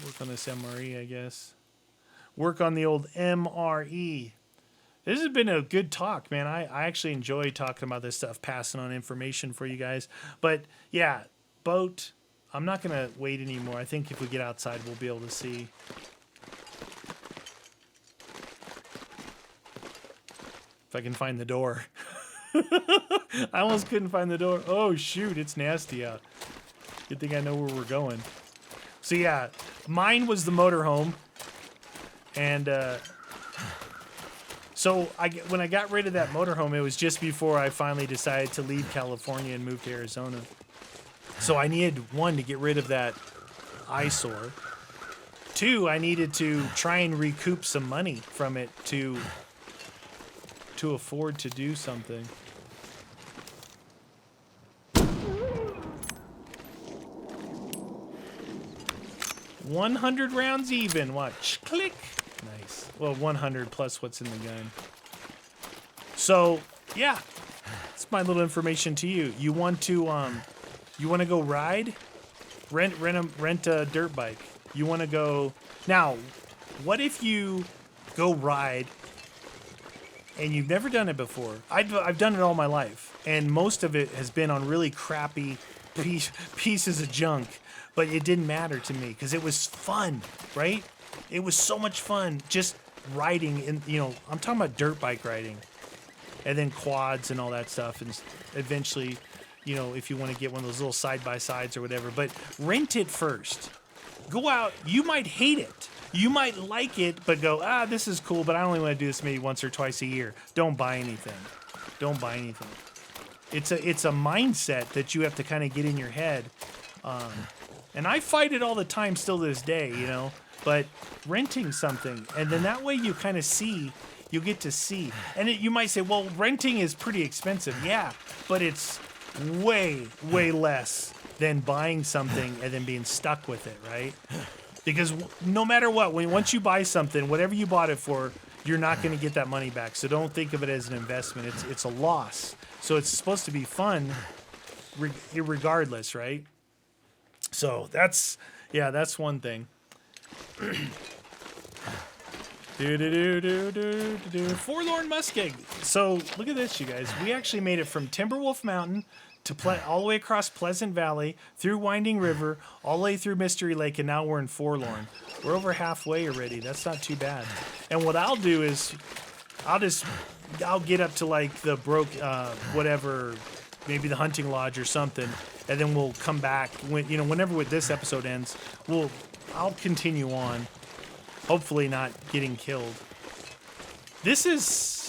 Work on this MRE, I guess. Work on the old MRE. This has been a good talk, man. I actually enjoy talking about this stuff, passing on information for you guys. But yeah, boat. I'm not going to wait anymore. I think if we get outside, we'll be able to see. If I can find the door. I almost couldn't find the door. Oh, shoot. It's nasty out. Good thing I know where we're going. So yeah, mine was the motorhome. And so when I got rid of that motorhome, it was just before I finally decided to leave California and move to Arizona. So I needed, 1, to get rid of that eyesore. 2, I needed to try and recoup some money from it to afford to do something. $100 rounds even. Watch. Click. Nice. Well, 100 plus what's in the gun. So, yeah. That's my little information to you. You want to go ride? Rent a dirt bike. You want to go... Now, what if you go ride and you've never done it before? I've done it all my life, and most of it has been on really crappy pieces of junk, but it didn't matter to me because it was fun, right? It was so much fun just riding in, I'm talking about dirt bike riding, and then quads and all that stuff, and eventually, if you want to get one of those little side-by-sides or whatever, but rent it first. Go out. You might hate it. You might like it, but go, this is cool, but I only want to do this maybe once or twice a year. Don't buy anything. Don't buy anything. It's a mindset that you have to kind of get in your head. And I fight it all the time still to this day, but renting something, and then that way you kind of see, you get to see. And you might say, well, renting is pretty expensive. Yeah, but it's way, way less than buying something and then being stuck with it, right? Because no matter what, once you buy something, whatever you bought it for, you're not going to get that money back. So don't think of it as an investment. It's a loss. So it's supposed to be fun regardless, right? So that's one thing. Forlorn Muskeg. So look at this, you guys. We actually made it from Timberwolf Mountain all the way across Pleasant Valley, through Winding River, all the way through Mystery Lake, and now we're in Forlorn. We're over halfway already. That's not too bad. And what I'll do is, I'll get up to like the whatever, maybe the hunting lodge or something, and then we'll come back whenever this episode ends. I'll continue on, hopefully not getting killed. This is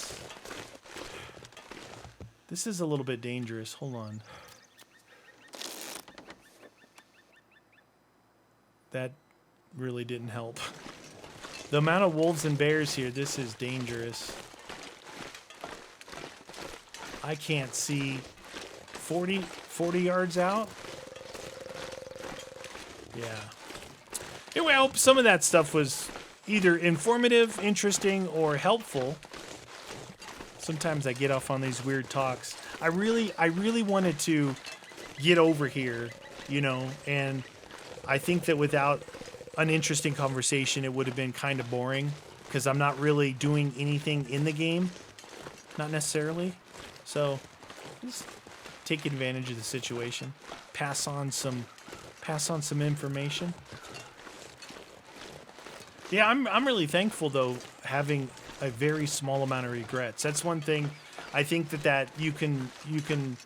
a little bit dangerous. Hold on. That really didn't help. The amount of wolves and bears here, this is dangerous. I can't see 40 yards out. Yeah. Anyway, I hope some of that stuff was either informative, interesting, or helpful. Sometimes I get off on these weird talks. I really wanted to get over here, and I think that without an interesting conversation, it would have been kind of boring because I'm not really doing anything in the game, not necessarily. So just take advantage of the situation, pass on some information. Yeah, I'm really thankful though, having a very small amount of regrets. That's one thing. I think that you can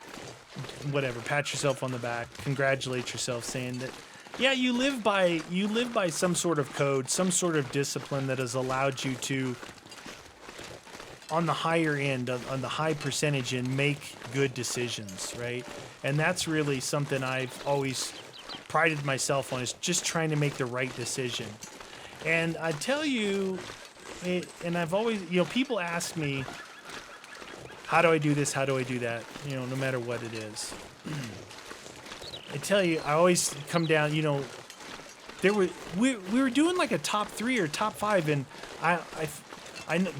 whatever, pat yourself on the back, congratulate yourself, saying that yeah, you live by some sort of code, some sort of discipline that has allowed you to, on the higher end, on the high percentage end, make good decisions, right? And that's really something I've always prided myself on, is just trying to make the right decision. And I tell you, and I've always, people ask me, how do I do this? How do I do that? No matter what it is. I tell you, I always come down, we were doing like a top 3 or top 5, and I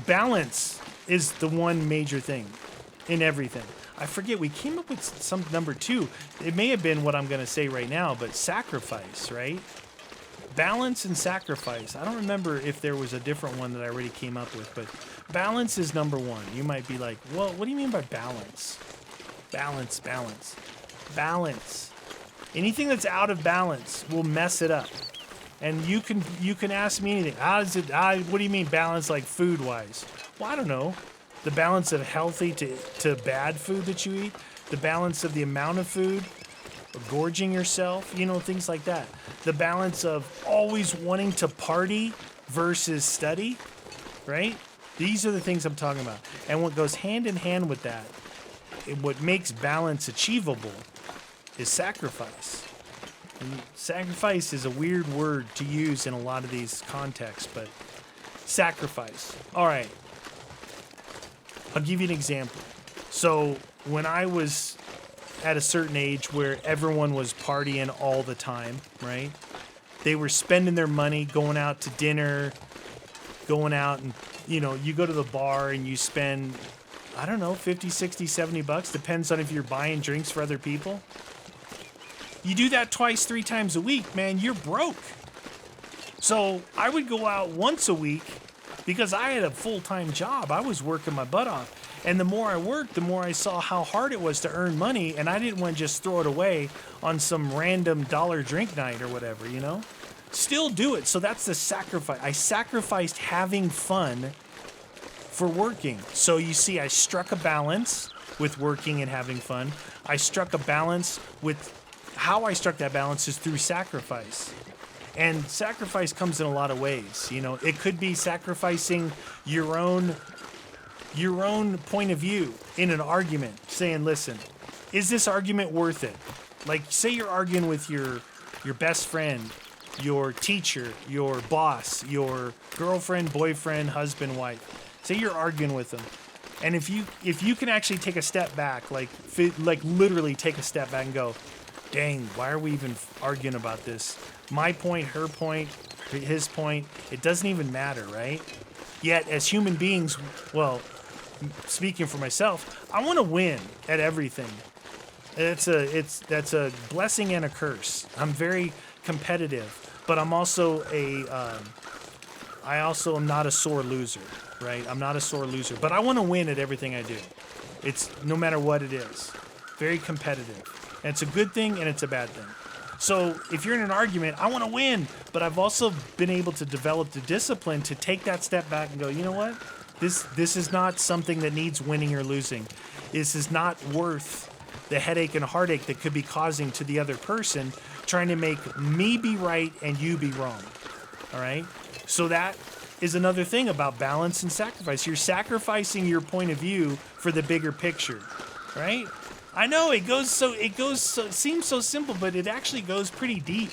balance is the one major thing in everything. I forget, we came up with some number 2. It may have been what I'm going to say right now, but sacrifice, right? Balance and sacrifice. I don't remember if there was a different one that I already came up with, but balance is number 1. You might be like, well, what do you mean by balance? Balance. Anything that's out of balance will mess it up. And you can ask me anything. What do you mean balance, like food-wise? Well, I don't know. The balance of healthy to bad food that you eat. The balance of the amount of food. Or gorging yourself. Things like that. The balance of always wanting to party versus study. Right? These are the things I'm talking about. And what goes hand in hand with that, what makes balance achievable, is sacrifice. And sacrifice is a weird word to use in a lot of these contexts, but sacrifice. All right. I'll give you an example. So when I was at a certain age where everyone was partying all the time, right? They were spending their money, going out to dinner, going out and, you go to the bar and you spend, I don't know, 50, 60, 70 bucks. Depends on if you're buying drinks for other people. You do that 2-3 times a week, man, you're broke. So I would go out once a week because I had a full-time job. I was working my butt off. And the more I worked, the more I saw how hard it was to earn money, and I didn't want to just throw it away on some random dollar drink night or whatever, Still do it. So that's the sacrifice. I sacrificed having fun for working. So you see, I struck a balance with working and having fun. I struck a balance with how I struck that balance is through sacrifice. And sacrifice comes in a lot of ways. It could be sacrificing your own point of view in an argument, saying, listen, is this argument worth it? Like, say you're arguing with your best friend, your teacher, your boss, your girlfriend, boyfriend, husband, wife. Say you're arguing with them. And if you can actually take a step back, like literally take a step back and go, dang, why are we even arguing about this? My point, her point, his point, it doesn't even matter, right? Yet as human beings, well, speaking for myself, I want to win at everything. That's a blessing and a curse. I'm very competitive, but I'm also I also am not a sore loser, right? I'm not a sore loser, but I want to win at everything I do. It's no matter what it is. very competitive. And it's a good thing and it's a bad thing. So if you're in an argument, I want to win, but I've also been able to develop the discipline to take that step back and go, you know what? This is not something that needs winning or losing. This is not worth the headache and heartache that could be causing to the other person, trying to make me be right and you be wrong. All right? So that is another thing about balance and sacrifice. You're sacrificing your point of view for the bigger picture, right? I know it seems so simple, but it actually goes pretty deep.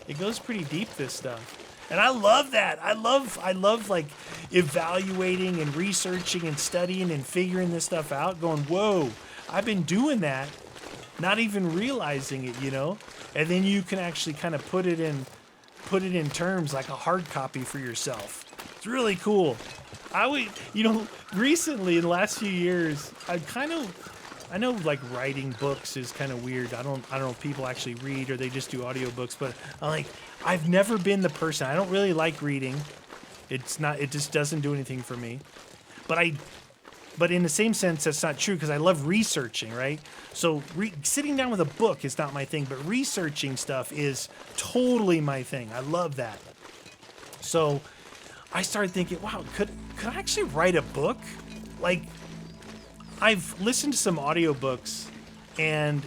It goes pretty deep, this stuff. And I love that. I love like evaluating and researching and studying and figuring this stuff out, going, whoa, I've been doing that, not even realizing it, you know? And then you can actually kind of put it in terms like a hard copy for yourself. It's really cool. Recently in the last few years, I know like writing books is kind of weird. I don't know if people actually read or they just do audiobooks, but I've never been the person. I don't really like reading. It just doesn't do anything for me. But in the same sense, that's not true because I love researching, right? So sitting down with a book is not my thing, but researching stuff is totally my thing. I love that. So I started thinking, wow, could I actually write a book? Like, I've listened to some audiobooks and,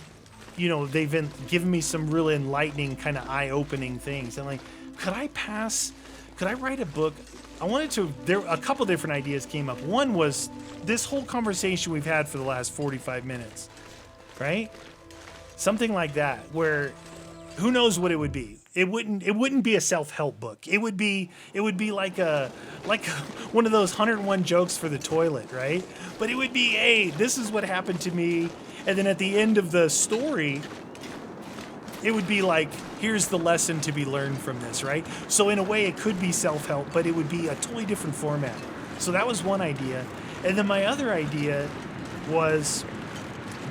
you know, they've been giving me some really enlightening, kind of eye-opening things. And like, could I write a book? A couple different ideas came up. One was this whole conversation we've had for the last 45 minutes, right? Something like that, where who knows what it would be. It wouldn't be a self-help book. It would be like one of those 101 jokes for the toilet, right? But it would be, hey, this is what happened to me. And then at the end of the story, it would be like, here's the lesson to be learned from this, right? So in a way, it could be self-help, but it would be a totally different format. So that was one idea. And then my other idea was,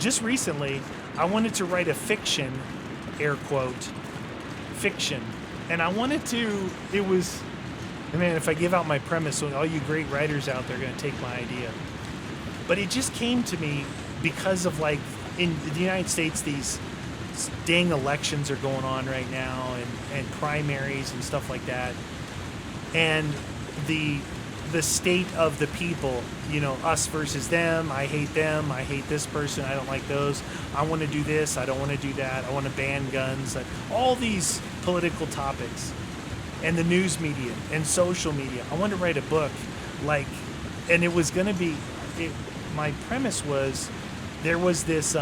just recently, I wanted to write a fiction, air quote, fiction. And I wanted to, man, if I give out my premise, so all you great writers out there are going to take my idea. But it just came to me because of, like, in the United States, these dang elections are going on right now, and primaries and stuff like that. And the state of the people, you know, us versus them. I hate them. I hate this person. I don't like those. I want to do this. I don't want to do that. I want to ban guns. Like, all these political topics, and the news media and social media. I wanted to write a book, like, and it was going to be. My premise was, there was this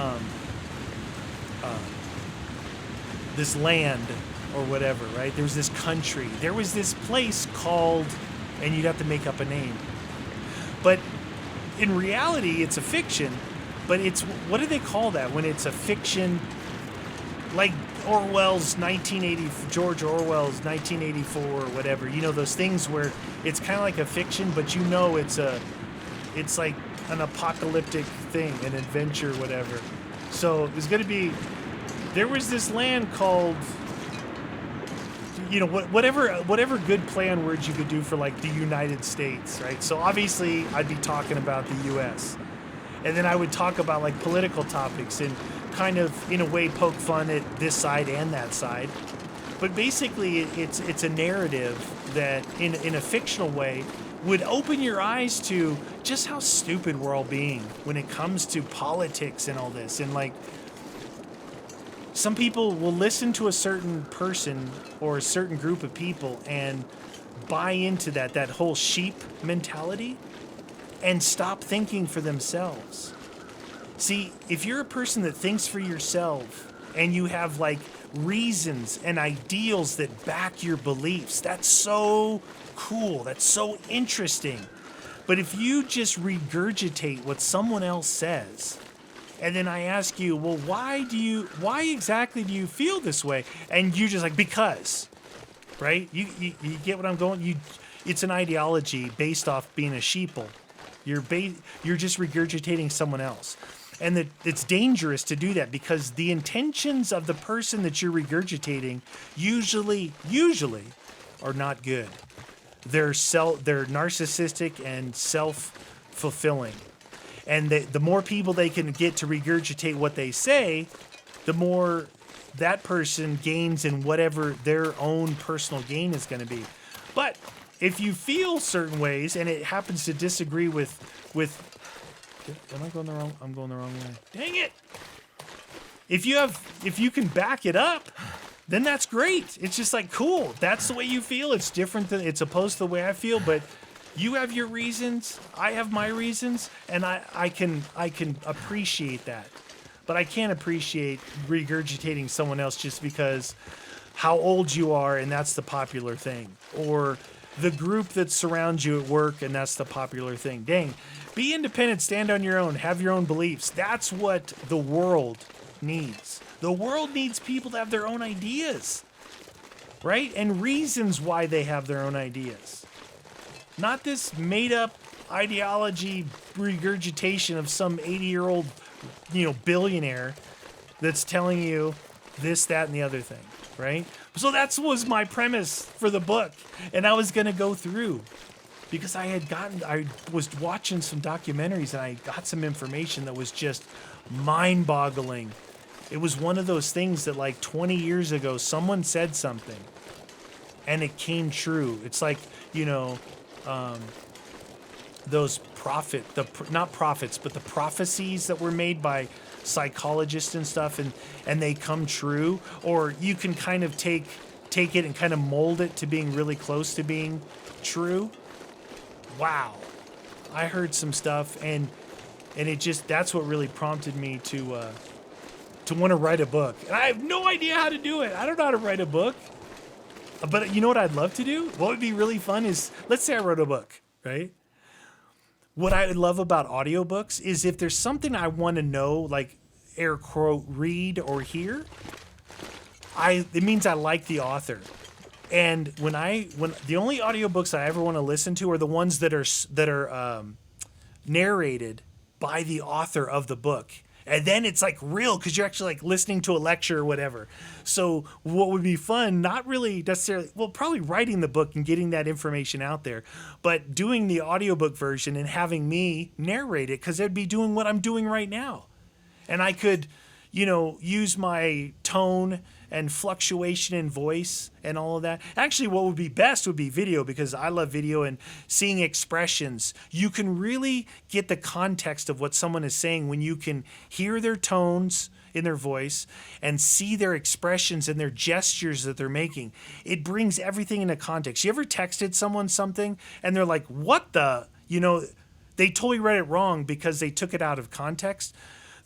this land or whatever, right? There was this country. There was this place called, and you'd have to make up a name. But in reality, it's a fiction. But it's, what do they call that when it's a fiction? Like Orwell's 1980, George Orwell's 1984 or whatever. You know, those things where it's kind of like a fiction, but you know it's like an apocalyptic thing, an adventure, whatever. So it was going to be, there was this land called, you know, whatever good play on words you could do for, like, the United States, right? So obviously I'd be talking about the U.S. And then I would talk about, like, political topics and kind of, in a way, poke fun at this side and that side. But basically it's a narrative that, in a fictional way, would open your eyes to just how stupid we're all being when it comes to politics and all this. And, like, some people will listen to a certain person or a certain group of people and buy into that whole sheep mentality and stop thinking for themselves. See, if you're a person that thinks for yourself and you have, like, reasons and ideals that back your beliefs, that's so cool. That's so interesting. But if you just regurgitate what someone else says, and then I ask you, well, why exactly do you feel this way? And you just like, because, right? You get what I'm going? It's an ideology based off being a sheeple. You're just regurgitating someone else. And it's dangerous to do that because the intentions of the person that you're regurgitating usually are not good. They're narcissistic and self-fulfilling. And the more people they can get to regurgitate what they say, the more that person gains in whatever their own personal gain is going to be. But if you feel certain ways and it happens to disagree with am I going the wrong? I'm going the wrong way. Dang it! If you can back it up, then that's great. It's just like, cool. That's the way you feel. It's different than it's opposed to the way I feel, but you have your reasons. I have my reasons, and I can appreciate that. But I can't appreciate regurgitating someone else just because how old you are and that's the popular thing, or the group that surrounds you at work and that's the popular thing. Dang. Be independent, stand on your own, have your own beliefs. That's what the world needs. The world needs people to have their own ideas, right? And reasons why they have their own ideas. Not this made-up ideology regurgitation of some 80-year-old, billionaire that's telling you this, that, and the other thing, right? So that was my premise for the book, and I was going to go through because I was watching some documentaries and I got some information that was just mind-boggling. It was one of those things that like 20 years ago, someone said something and it came true. It's like, those not prophets, but the prophecies that were made by psychologists and stuff, and they come true. Or you can kind of take it and kind of mold it to being really close to being true. Wow. I heard some stuff and that's what really prompted me to want to write a book. And I have no idea how to do it. I don't know how to write a book. But you know what I'd love to do? What would be really fun is, let's say I wrote a book, right? What I love about audiobooks is if there's something I want to know, like air quote, read or hear, it means I like the author. And when the only audiobooks I ever want to listen to are the ones that are narrated by the author of the book. And then it's like real because you're actually like listening to a lecture or whatever. So what would be fun, not really necessarily, well, probably writing the book and getting that information out there, but doing the audiobook version and having me narrate it because it'd be doing what I'm doing right now. And I could, use my tone and fluctuation in voice and all of that. Actually, what would be best would be video because I love video and seeing expressions. You can really get the context of what someone is saying when you can hear their tones in their voice and see their expressions and their gestures that they're making. It brings everything into context. You ever texted someone something and they're like, what the, they totally read it wrong because they took it out of context?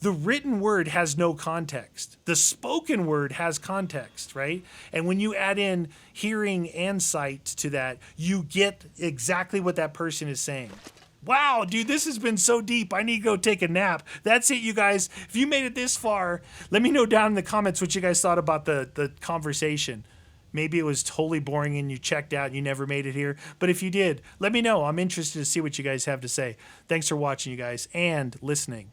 The written word has no context. The spoken word has context, right? And when you add in hearing and sight to that, you get exactly what that person is saying. Wow, dude, this has been so deep. I need to go take a nap. That's it, you guys. If you made it this far, let me know down in the comments what you guys thought about the conversation. Maybe it was totally boring and you checked out and you never made it here. But if you did, let me know. I'm interested to see what you guys have to say. Thanks for watching, you guys, and listening.